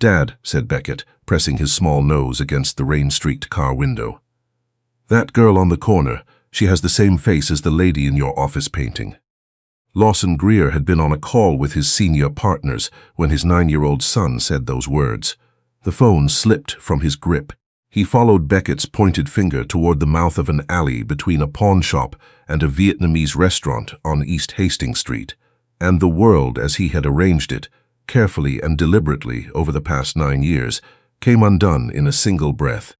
"Dad," said Beckett, pressing his small nose against the rain-streaked car window. "That girl on the corner, she has the same face as the lady in your office painting." Lawson Greer had been on a call with his senior partners when his 9-year-old son said those words. The phone slipped from his grip. He followed Beckett's pointed finger toward the mouth of an alley between a pawn shop and a Vietnamese restaurant on East Hastings Street, and the world as he had arranged it, carefully and deliberately over the past 9 years, came undone in a single breath.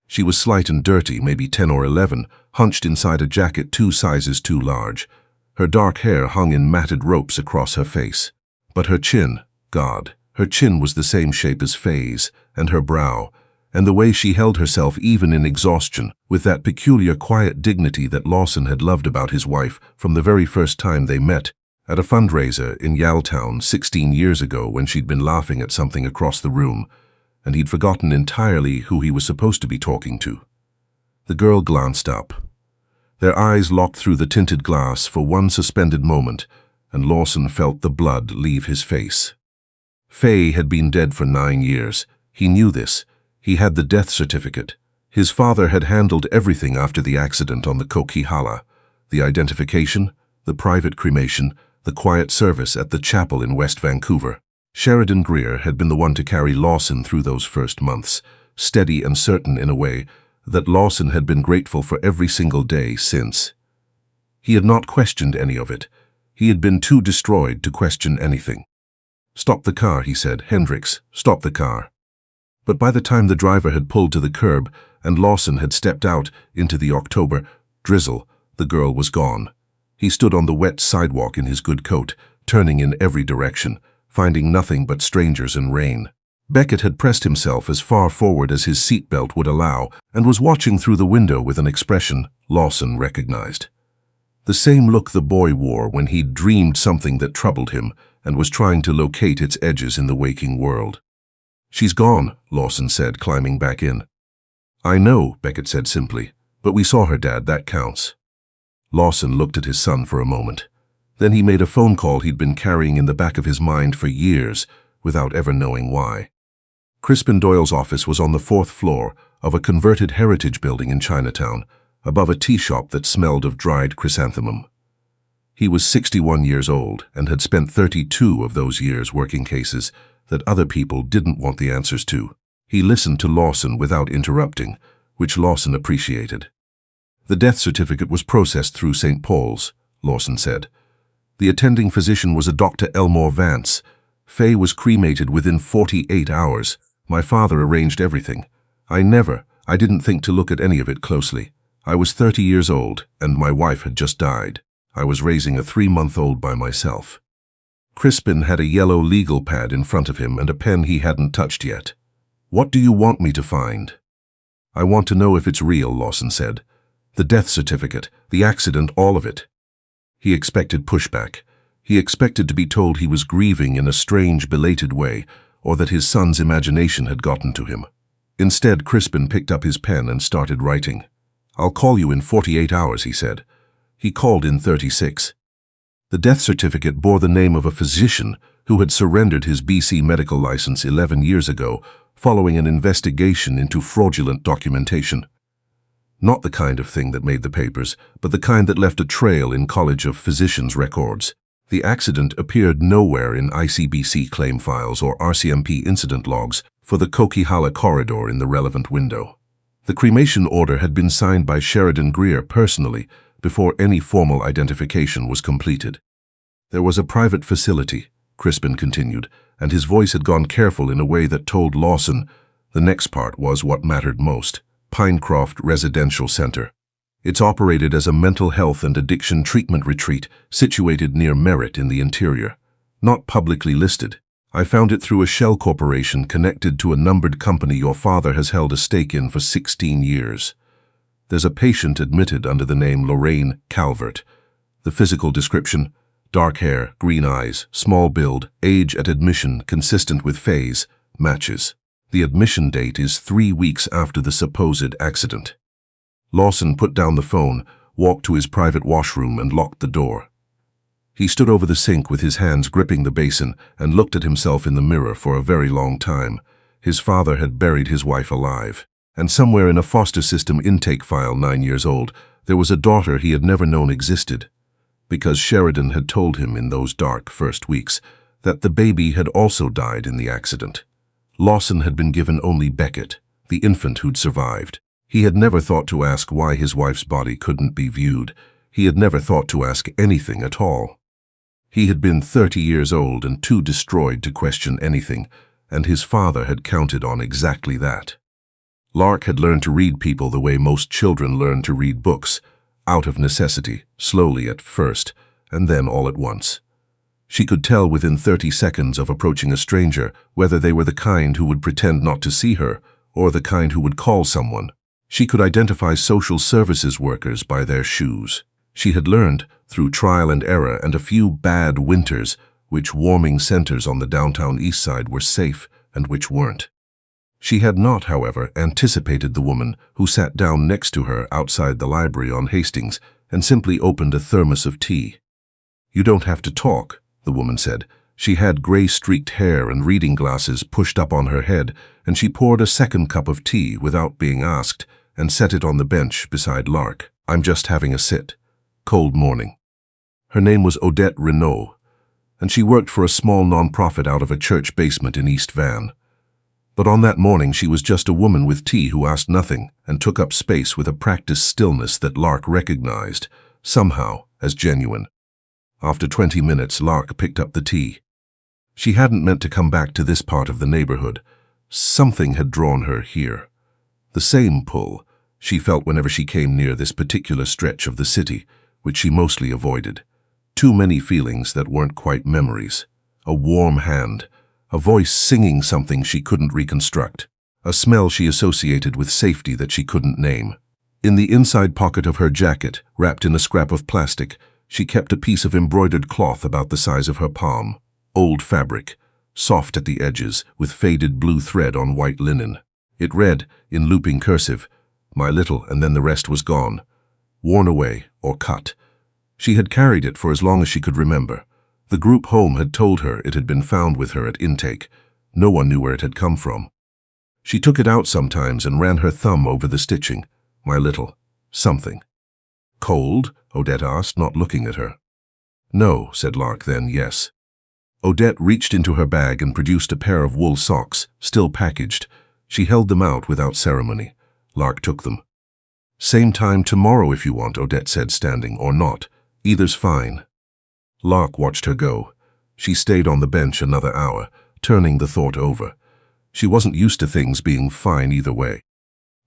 She was slight and dirty, maybe 10 or 11, hunched inside a jacket 2 sizes too large. Her dark hair hung in matted ropes across her face. But her chin, God, her chin was the same shape as Faye's, and her brow, and the way she held herself even in exhaustion, with that peculiar quiet dignity that Lawson had loved about his wife from the very first time they met, at a fundraiser in Yaletown 16 years ago when she'd been laughing at something across the room, and he'd forgotten entirely who he was supposed to be talking to. The girl glanced up. Their eyes locked through the tinted glass for one suspended moment, and Lawson felt the blood leave his face. Faye had been dead for 9 years. He knew this. He had the death certificate. His father had handled everything after the accident on the Coquihalla, the identification, the private cremation, the quiet service at the chapel in West Vancouver. Sheridan Greer had been the one to carry Lawson through those first months, steady and certain in a way that Lawson had been grateful for every single day since. He had not questioned any of it. He had been too destroyed to question anything. "Stop the car," he said. "Hendricks, stop the car." But by the time the driver had pulled to the curb and Lawson had stepped out into the October drizzle, the girl was gone. He stood on the wet sidewalk in his good coat, turning in every direction, finding nothing but strangers and rain. Beckett had pressed himself as far forward as his seatbelt would allow and was watching through the window with an expression Lawson recognized. The same look the boy wore when he'd dreamed something that troubled him and was trying to locate its edges in the waking world. "She's gone," Lawson said, climbing back in. "I know," Beckett said simply, "but we saw her, Dad, that counts." Lawson looked at his son for a moment. Then he made a phone call he'd been carrying in the back of his mind for years, without ever knowing why. Crispin Doyle's office was on the 4th floor of a converted heritage building in Chinatown, above a tea shop that smelled of dried chrysanthemum. He was 61 years old and had spent 32 of those years working cases that other people didn't want the answers to. He listened to Lawson without interrupting, which Lawson appreciated. "The death certificate was processed through St. Paul's," Lawson said. "The attending physician was a Dr. Elmore Vance. Faye was cremated within 48 hours. My father arranged everything. I didn't think to look at any of it closely. I was 30 years old, and my wife had just died. I was raising a 3-month-old by myself." Crispin had a yellow legal pad in front of him and a pen he hadn't touched yet. "What do you want me to find?" "I want to know if it's real," Lawson said. "The death certificate, the accident, all of it." He expected pushback. He expected to be told he was grieving in a strange, belated way, or that his son's imagination had gotten to him. Instead, Crispin picked up his pen and started writing. "I'll call you in 48 hours, he said. He called in 36. The death certificate bore the name of a physician who had surrendered his BC medical license 11 years ago, following an investigation into fraudulent documentation. Not the kind of thing that made the papers, but the kind that left a trail in College of Physicians records. The accident appeared nowhere in ICBC claim files or RCMP incident logs for the Coquihalla corridor in the relevant window. The cremation order had been signed by Sheridan Greer personally before any formal identification was completed. There was a private facility, Crispin continued, and his voice had gone careful in a way that told Lawson the next part was what mattered most: Pinecroft Residential Center. It's operated as a mental health and addiction treatment retreat situated near Merritt in the interior. Not publicly listed. I found it through a shell corporation connected to a numbered company your father has held a stake in for 16 years. There's a patient admitted under the name Lorraine Calvert. The physical description: dark hair, green eyes, small build, age at admission consistent with Faye's, matches. The admission date is 3 weeks after the supposed accident. Lawson put down the phone, walked to his private washroom and locked the door. He stood over the sink with his hands gripping the basin and looked at himself in the mirror for a very long time. His father had buried his wife alive. And somewhere in a foster system intake file 9 years old, there was a daughter he had never known existed. Because Sheridan had told him in those dark first weeks that the baby had also died in the accident. Lawson had been given only Beckett, the infant who'd survived. He had never thought to ask why his wife's body couldn't be viewed. He had never thought to ask anything at all. He had been 30 years old and too destroyed to question anything, and his father had counted on exactly that. Lark had learned to read people the way most children learn to read books, out of necessity, slowly at first, and then all at once. She could tell within 30 seconds of approaching a stranger whether they were the kind who would pretend not to see her or the kind who would call someone. She could identify social services workers by their shoes. She had learned, through trial and error and a few bad winters, which warming centers on the downtown east side were safe and which weren't. She had not, however, anticipated the woman who sat down next to her outside the library on Hastings and simply opened a thermos of tea. "You don't have to talk," the woman said. She had gray-streaked hair and reading glasses pushed up on her head, and she poured a second cup of tea without being asked and set it on the bench beside Lark. "I'm just having a sit. Cold morning." Her name was Odette Renault, and she worked for a small non-profit out of a church basement in East Van. But on that morning she was just a woman with tea who asked nothing and took up space with a practiced stillness that Lark recognized, somehow, as genuine. After 20 minutes, Lark picked up the tea. She hadn't meant to come back to this part of the neighborhood. Something had drawn her here. The same pull she felt whenever she came near this particular stretch of the city, which she mostly avoided. Too many feelings that weren't quite memories. A warm hand, a voice singing something she couldn't reconstruct, a smell she associated with safety that she couldn't name. In the inside pocket of her jacket, wrapped in a scrap of plastic, she kept a piece of embroidered cloth about the size of her palm. Old fabric, soft at the edges, with faded blue thread on white linen. It read, in looping cursive, "My little," and then the rest was gone. Worn away, or cut. She had carried it for as long as she could remember. The group home had told her it had been found with her at intake. No one knew where it had come from. She took it out sometimes and ran her thumb over the stitching. "My little," something. "Cold?" Odette asked, not looking at her. "No," said Lark, then yes. Odette reached into her bag and produced a pair of wool socks, still packaged. She held them out without ceremony. Lark took them. "Same time tomorrow if you want," Odette said, standing, "or not. Either's fine." Lark watched her go. She stayed on the bench another hour, turning the thought over. She wasn't used to things being fine either way.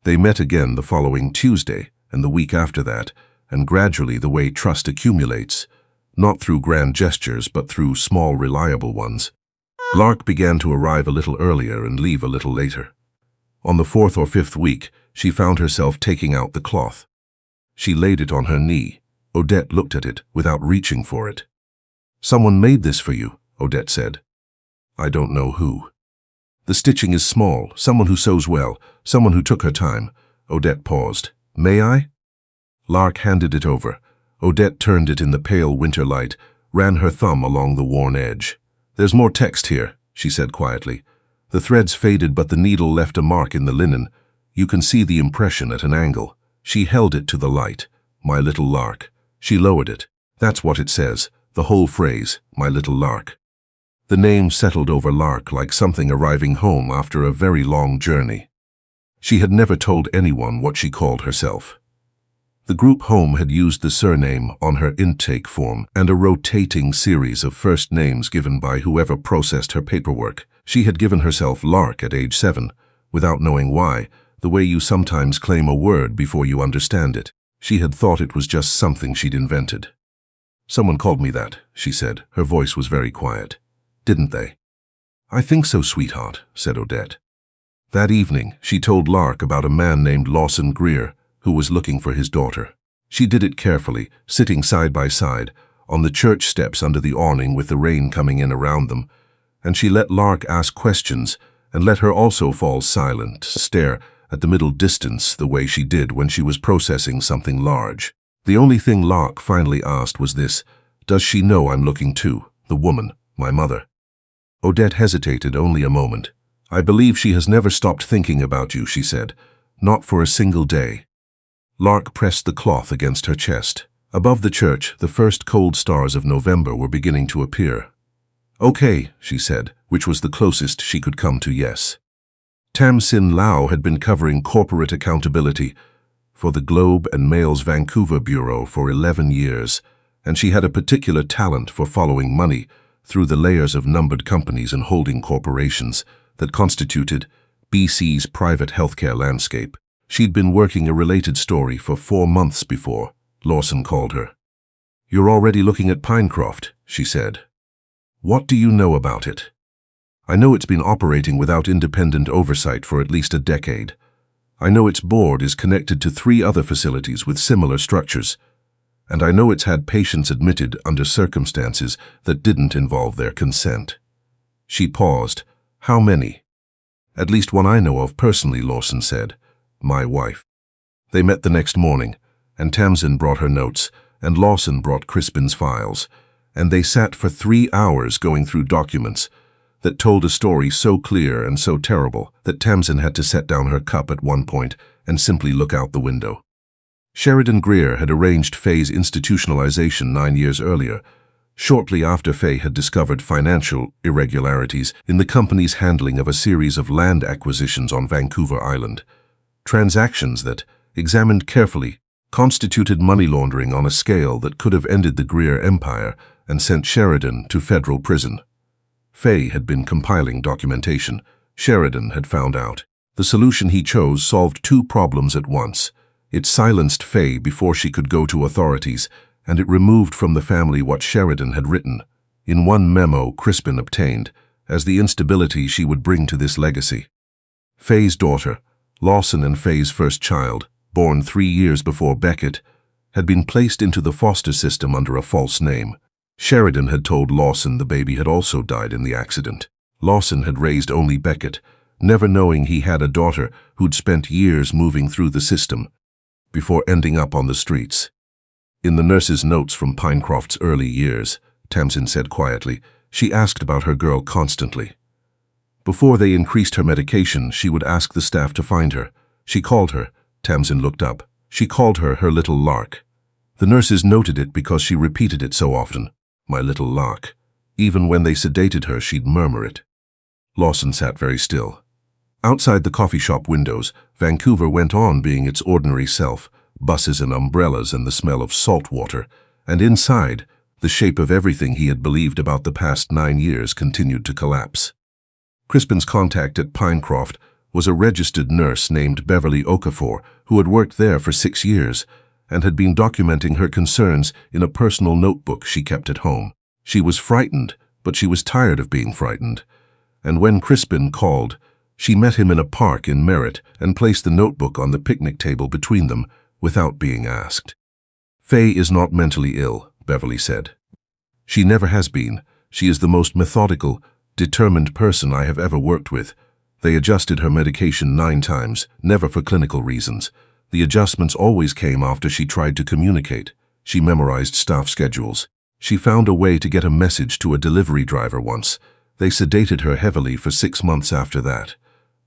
They met again the following Tuesday, and the week after that, and gradually the way trust accumulates, not through grand gestures but through small reliable ones. Lark began to arrive a little earlier and leave a little later. On the 4th or 5th week, she found herself taking out the cloth. She laid it on her knee. Odette looked at it without reaching for it. "Someone made this for you," Odette said. "I don't know who." "The stitching is small, someone who sews well, someone who took her time." Odette paused. "May I?" Lark handed it over. Odette turned it in the pale winter light, ran her thumb along the worn edge. "There's more text here," she said quietly. "The threads faded but the needle left a mark in the linen. You can see the impression at an angle." She held it to the light. "My little Lark." She lowered it. "That's what it says, the whole phrase, my little Lark." The name settled over Lark like something arriving home after a very long journey. She had never told anyone what she called herself. The group home had used the surname on her intake form and a rotating series of first names given by whoever processed her paperwork. She had given herself Lark at age 7, without knowing why, the way you sometimes claim a word before you understand it. She had thought it was just something she'd invented. "Someone called me that," she said. Her voice was very quiet. "Didn't they?" "I think so, sweetheart," said Odette. That evening, she told Lark about a man named Lawson Greer, who was looking for his daughter. She did it carefully, sitting side by side, on the church steps under the awning with the rain coming in around them, and she let Lark ask questions, and let her also fall silent, stare at the middle distance the way she did when she was processing something large. The only thing Lark finally asked was this: Does she know I'm looking too? The woman, my mother. Odette hesitated only a moment. I believe she has never stopped thinking about you, she said. Not for a single day. Lark pressed the cloth against her chest. Above the church, the first cold stars of November were beginning to appear. Okay, she said, which was the closest she could come to yes. Tamsin Lau had been covering corporate accountability for the Globe and Mail's Vancouver bureau for 11 years, and she had a particular talent for following money through the layers of numbered companies and holding corporations that constituted BC's private healthcare landscape. She'd been working a related story for 4 months before Lawson called her. You're already looking at Pinecroft, she said. What do you know about it? I know it's been operating without independent oversight for at least a decade. I know its board is connected to 3 other facilities with similar structures, and I know it's had patients admitted under circumstances that didn't involve their consent. She paused. How many? At least one I know of personally, Lawson said. My wife. They met the next morning, and Tamsin brought her notes, and Lawson brought Crispin's files, and they sat for 3 hours going through documents that told a story so clear and so terrible that Tamsin had to set down her cup at one point and simply look out the window. Sheridan Greer had arranged Faye's institutionalization 9 years earlier, shortly after Faye had discovered financial irregularities in the company's handling of a series of land acquisitions on Vancouver Island. Transactions that, examined carefully, constituted money laundering on a scale that could have ended the Greer empire and sent Sheridan to federal prison. Faye had been compiling documentation. Sheridan had found out. The solution he chose solved 2 problems at once. It silenced Faye before she could go to authorities, and it removed from the family what Sheridan had written, in one memo Crispin obtained, as the instability she would bring to this legacy. Faye's daughter, Lawson and Faye's first child, born 3 years before Beckett, had been placed into the foster system under a false name. Sheridan had told Lawson the baby had also died in the accident. Lawson had raised only Beckett, never knowing he had a daughter who'd spent years moving through the system before ending up on the streets. In the nurse's notes from Pinecroft's early years, Tamsin said quietly, she asked about her girl constantly. Before they increased her medication, she would ask the staff to find her. She called her. Tamsin looked up. She called her little Lark. The nurses noted it because she repeated it so often. My little Lark. Even when they sedated her, she'd murmur it. Lawson sat very still. Outside the coffee shop windows, Vancouver went on being its ordinary self, buses and umbrellas and the smell of salt water, and inside, the shape of everything he had believed about the past 9 years continued to collapse. Crispin's contact at Pinecroft was a registered nurse named Beverly Okafor, who had worked there for 6 years and had been documenting her concerns in a personal notebook she kept at home. She was frightened, but she was tired of being frightened. And when Crispin called, she met him in a park in Merritt and placed the notebook on the picnic table between them without being asked. Faye is not mentally ill, Beverly said. She never has been. She is the most methodical, determined person I have ever worked with. They adjusted her medication 9 times, never for clinical reasons. The adjustments always came after she tried to communicate. She memorized staff schedules. She found a way to get a message to a delivery driver once. They sedated her heavily for 6 months after that.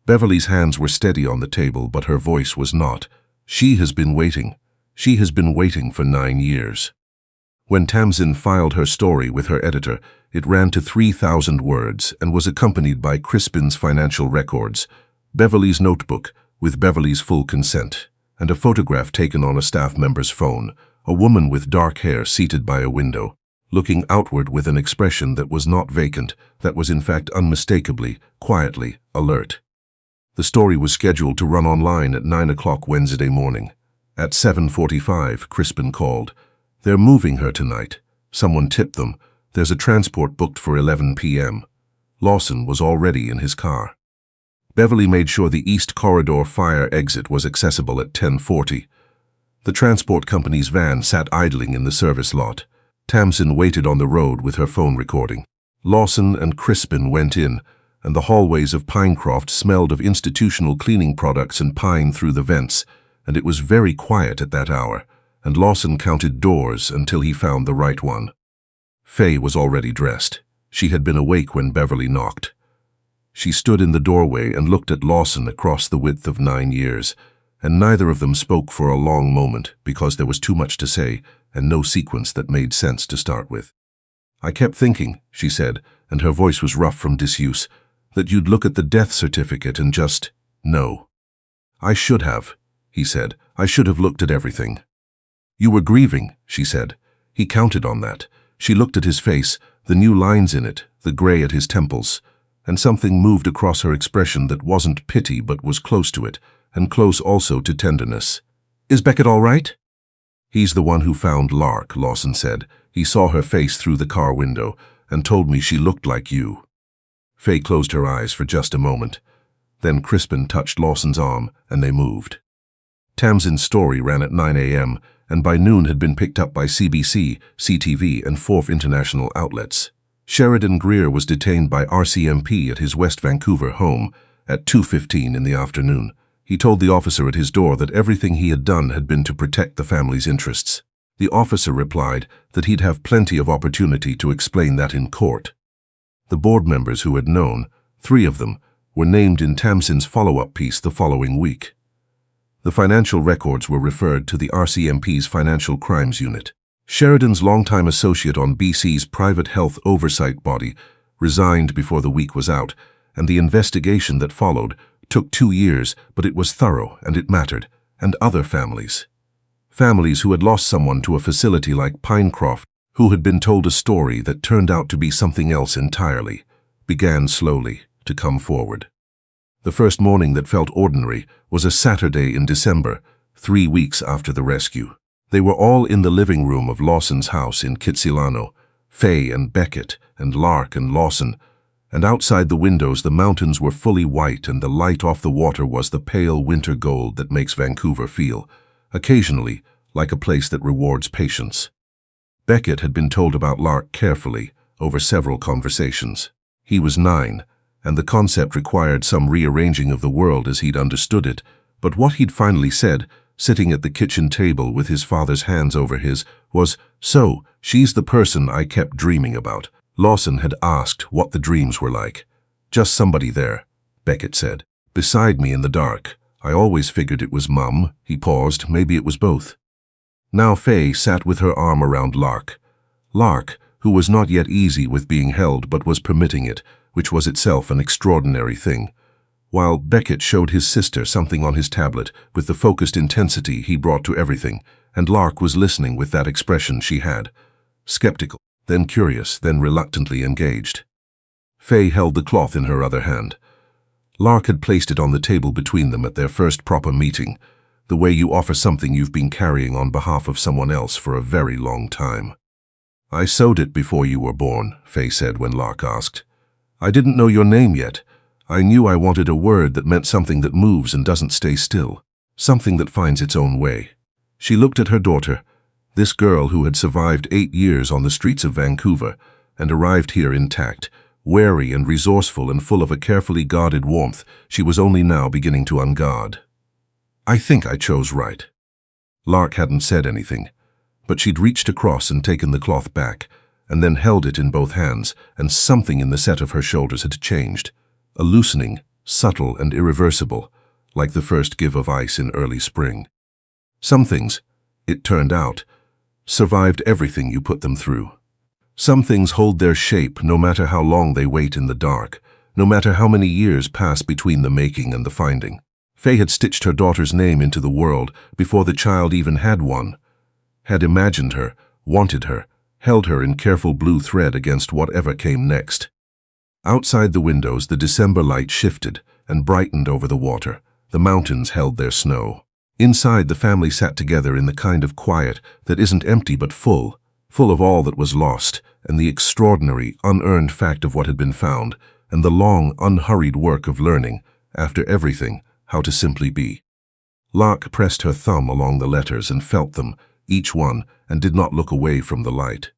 Beverly's hands were steady on the table, but her voice was not. She has been waiting. She has been waiting for 9 years. When Tamsin filed her story with her editor, it ran to 3,000 words and was accompanied by Crispin's financial records, Beverly's notebook with Beverly's full consent, and a photograph taken on a staff member's phone, a woman with dark hair seated by a window, looking outward with an expression that was not vacant, that was in fact unmistakably, quietly, alert. The story was scheduled to run online at 9 o'clock Wednesday morning. At 7:45, Crispin called. They're moving her tonight. Someone tipped them. There's a transport booked for 11 p.m. Lawson was already in his car. Beverly made sure the East Corridor fire exit was accessible at 10:40. The transport company's van sat idling in the service lot. Tamsin waited on the road with her phone recording. Lawson and Crispin went in, and the hallways of Pinecroft smelled of institutional cleaning products and pine through the vents, and it was very quiet at that hour, and Lawson counted doors until he found the right one. Faye was already dressed. She had been awake when Beverly knocked. She stood in the doorway and looked at Lawson across the width of 9 years, and neither of them spoke for a long moment because there was too much to say and no sequence that made sense to start with. "I kept thinking," she said, and her voice was rough from disuse, "that you'd look at the death certificate and just know." "I should have," he said. "I should have looked at everything." "You were grieving," she said. He counted on that. She looked at his face, the new lines in it, the gray at his temples, and something moved across her expression that wasn't pity but was close to it, and close also to tenderness. "Is Beckett all right?" "He's the one who found Lark," Lawson said. "He saw her face through the car window and told me she looked like you." Faye closed her eyes for just a moment. Then Crispin touched Lawson's arm, and they moved. Tamsin's story ran at 9 a.m., and by noon had been picked up by CBC, CTV, and 4 international outlets. Sheridan Greer was detained by RCMP at his West Vancouver home at 2:15 in the afternoon. He told the officer at his door that everything he had done had been to protect the family's interests. The officer replied that he'd have plenty of opportunity to explain that in court. The board members who had known, 3 of them, were named in Tamsin's follow-up piece the following week. The financial records were referred to the RCMP's Financial Crimes Unit. Sheridan's longtime associate on BC's private health oversight body resigned before the week was out, and the investigation that followed took 2 years, but it was thorough and it mattered, and other families. Families who had lost someone to a facility like Pinecroft, who had been told a story that turned out to be something else entirely, began slowly to come forward. The first morning that felt ordinary was a Saturday in December, 3 weeks after the rescue. They were all in the living room of Lawson's house in Kitsilano, Faye and Beckett and Lark and Lawson, and outside the windows the mountains were fully white and the light off the water was the pale winter gold that makes Vancouver feel, occasionally, like a place that rewards patience. Beckett had been told about Lark carefully over several conversations. He was 9, and the concept required some rearranging of the world as he'd understood it, but what he'd finally said, sitting at the kitchen table with his father's hands over his, was, "So, she's the person I kept dreaming about." Lawson had asked what the dreams were like. "Just somebody there," Beckett said. "Beside me in the dark. I always figured it was Mum." He paused. Maybe it was both. Now Faye sat with her arm around Lark. Lark, who was not yet easy with being held but was permitting it, which was itself an extraordinary thing, while Beckett showed his sister something on his tablet with the focused intensity he brought to everything, and Lark was listening with that expression she had, skeptical, then curious, then reluctantly engaged. Faye held the cloth in her other hand. Lark had placed it on the table between them at their first proper meeting, the way you offer something you've been carrying on behalf of someone else for a very long time. "I sewed it before you were born," Faye said when Lark asked. "I didn't know your name yet. I knew I wanted a word that meant something that moves and doesn't stay still, something that finds its own way." She looked at her daughter, this girl who had survived 8 years on the streets of Vancouver and arrived here intact, wary and resourceful and full of a carefully guarded warmth she was only now beginning to unguard. "I think I chose right." Lark hadn't said anything, but she'd reached across and taken the cloth back, and then held it in both hands, and something in the set of her shoulders had changed, a loosening, subtle and irreversible, like the first give of ice in early spring. Some things, it turned out, survived everything you put them through. Some things hold their shape no matter how long they wait in the dark, no matter how many years pass between the making and the finding. Faye had stitched her daughter's name into the world before the child even had one, had imagined her, wanted her, held her in careful blue thread against whatever came next. Outside the windows, the December light shifted and brightened over the water. The mountains held their snow. Inside, the family sat together in the kind of quiet that isn't empty but full of all that was lost, and the extraordinary, unearned fact of what had been found, and the long, unhurried work of learning, after everything, how to simply be. Lark pressed her thumb along the letters and felt them, each one, and did not look away from the light.